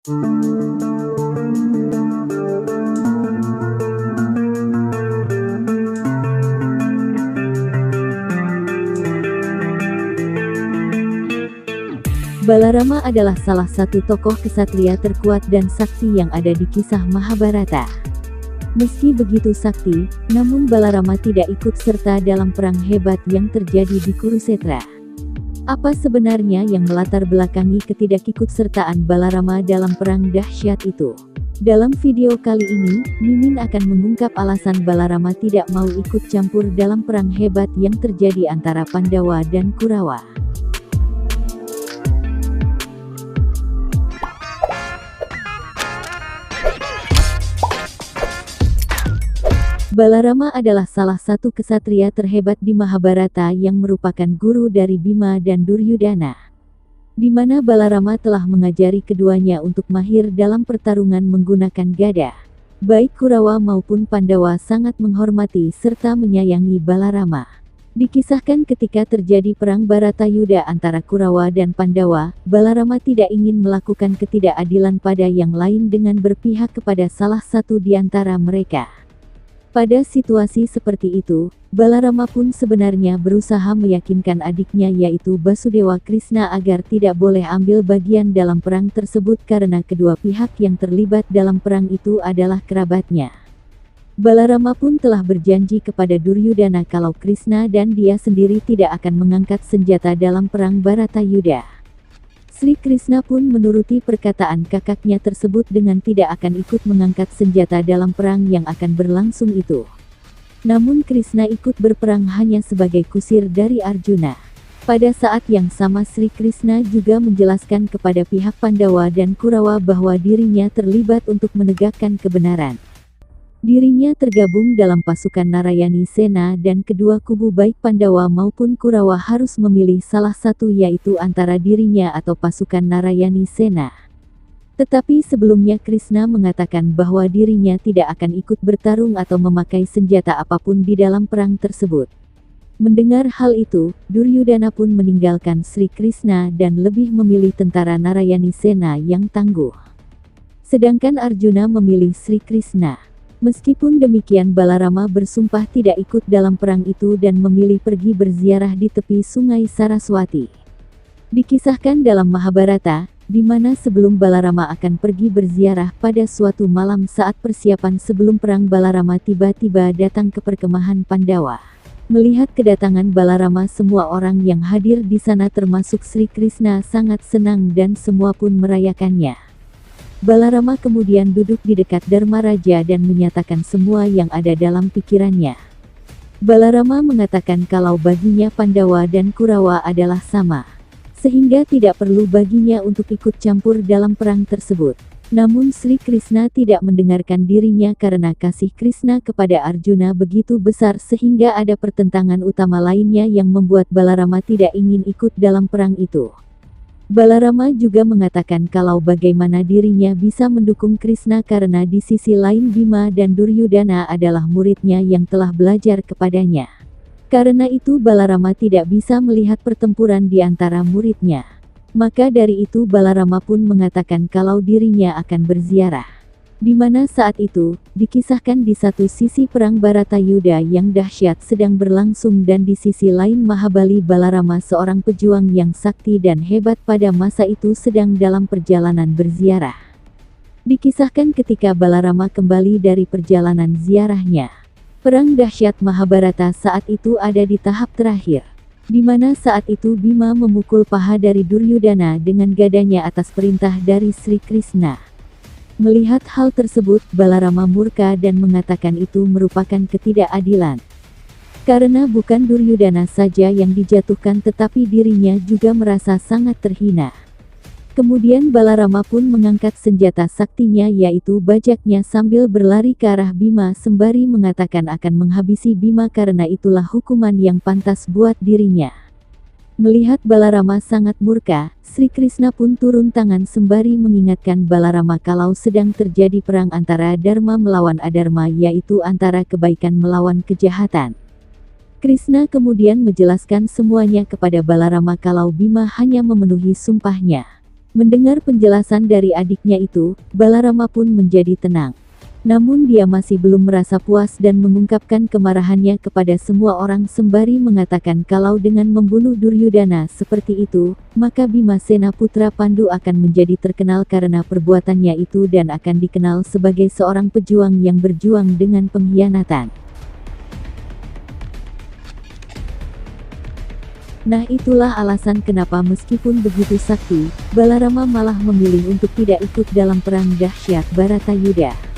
Balarama adalah salah satu tokoh kesatria terkuat dan sakti yang ada di kisah Mahabharata. Meski begitu sakti, namun Balarama tidak ikut serta dalam perang hebat yang terjadi di Kurusetra. Apa sebenarnya yang melatar belakangi ketidakikutsertaan Balarama dalam perang dahsyat itu? Dalam video kali ini, Mimin akan mengungkap alasan Balarama tidak mau ikut campur dalam perang hebat yang terjadi antara Pandawa dan Kurawa. Balarama adalah salah satu kesatria terhebat di Mahabharata yang merupakan guru dari Bima dan Duryudana, di mana Balarama telah mengajari keduanya untuk mahir dalam pertarungan menggunakan gada. Baik Kurawa maupun Pandawa sangat menghormati serta menyayangi Balarama. Dikisahkan ketika terjadi perang Baratayuda antara Kurawa dan Pandawa, Balarama tidak ingin melakukan ketidakadilan pada yang lain dengan berpihak kepada salah satu di antara mereka. Pada situasi seperti itu, Balarama pun sebenarnya berusaha meyakinkan adiknya yaitu Basudewa Krishna agar tidak boleh ambil bagian dalam perang tersebut karena kedua pihak yang terlibat dalam perang itu adalah kerabatnya. Balarama pun telah berjanji kepada Duryudana kalau Krishna dan dia sendiri tidak akan mengangkat senjata dalam perang Baratayuda. Sri Krishna pun menuruti perkataan kakaknya tersebut dengan tidak akan ikut mengangkat senjata dalam perang yang akan berlangsung itu. Namun Krishna ikut berperang hanya sebagai kusir dari Arjuna. Pada saat yang sama Sri Krishna juga menjelaskan kepada pihak Pandawa dan Kurawa bahwa dirinya terlibat untuk menegakkan kebenaran. Dirinya tergabung dalam pasukan Narayani Sena dan kedua kubu baik Pandawa maupun Kurawa harus memilih salah satu yaitu antara dirinya atau pasukan Narayani Sena. Tetapi sebelumnya Krishna mengatakan bahwa dirinya tidak akan ikut bertarung atau memakai senjata apapun di dalam perang tersebut. Mendengar hal itu, Duryudana pun meninggalkan Sri Krishna dan lebih memilih tentara Narayani Sena yang tangguh. Sedangkan Arjuna memilih Sri Krishna. Meskipun demikian Balarama bersumpah tidak ikut dalam perang itu dan memilih pergi berziarah di tepi sungai Saraswati. Dikisahkan dalam Mahabharata, di mana sebelum Balarama akan pergi berziarah pada suatu malam saat persiapan sebelum perang Balarama tiba-tiba datang ke perkemahan Pandawa. Melihat kedatangan Balarama semua orang yang hadir di sana termasuk Sri Krishna sangat senang dan semua pun merayakannya. Balarama kemudian duduk di dekat Dharma Raja dan menyatakan semua yang ada dalam pikirannya. Balarama mengatakan kalau baginya Pandawa dan Kurawa adalah sama, sehingga tidak perlu baginya untuk ikut campur dalam perang tersebut. Namun Sri Krishna tidak mendengarkan dirinya karena kasih Krishna kepada Arjuna begitu besar sehingga ada pertentangan utama lainnya yang membuat Balarama tidak ingin ikut dalam perang itu. Balarama juga mengatakan kalau bagaimana dirinya bisa mendukung Krishna karena di sisi lain Bima dan Duryudana adalah muridnya yang telah belajar kepadanya. Karena itu Balarama tidak bisa melihat pertempuran di antara muridnya. Maka dari itu Balarama pun mengatakan kalau dirinya akan berziarah. Di mana saat itu, dikisahkan di satu sisi perang Baratayuda yang dahsyat sedang berlangsung dan di sisi lain Mahabali Balarama seorang pejuang yang sakti dan hebat pada masa itu sedang dalam perjalanan berziarah. Dikisahkan ketika Balarama kembali dari perjalanan ziarahnya, perang dahsyat Mahabharata saat itu ada di tahap terakhir. Di mana saat itu Bima memukul paha dari Duryudana dengan gadanya atas perintah dari Sri Krishna. Melihat hal tersebut, Balarama murka dan mengatakan itu merupakan ketidakadilan. Karena bukan Duryudana saja yang dijatuhkan tetapi dirinya juga merasa sangat terhina. Kemudian Balarama pun mengangkat senjata saktinya yaitu bajaknya sambil berlari ke arah Bima sembari mengatakan akan menghabisi Bima karena itulah hukuman yang pantas buat dirinya. Melihat Balarama sangat murka, Sri Krishna pun turun tangan sembari mengingatkan Balarama kalau sedang terjadi perang antara Dharma melawan Adharma yaitu antara kebaikan melawan kejahatan. Krishna kemudian menjelaskan semuanya kepada Balarama kalau Bima hanya memenuhi sumpahnya. Mendengar penjelasan dari adiknya itu, Balarama pun menjadi tenang. Namun dia masih belum merasa puas dan mengungkapkan kemarahannya kepada semua orang sembari mengatakan kalau dengan membunuh Duryudana seperti itu, maka Bimasena putra Pandu akan menjadi terkenal karena perbuatannya itu dan akan dikenal sebagai seorang pejuang yang berjuang dengan pengkhianatan. Nah, itulah alasan kenapa meskipun begitu sakti, Balarama malah memilih untuk tidak ikut dalam perang dahsyat Baratayuda.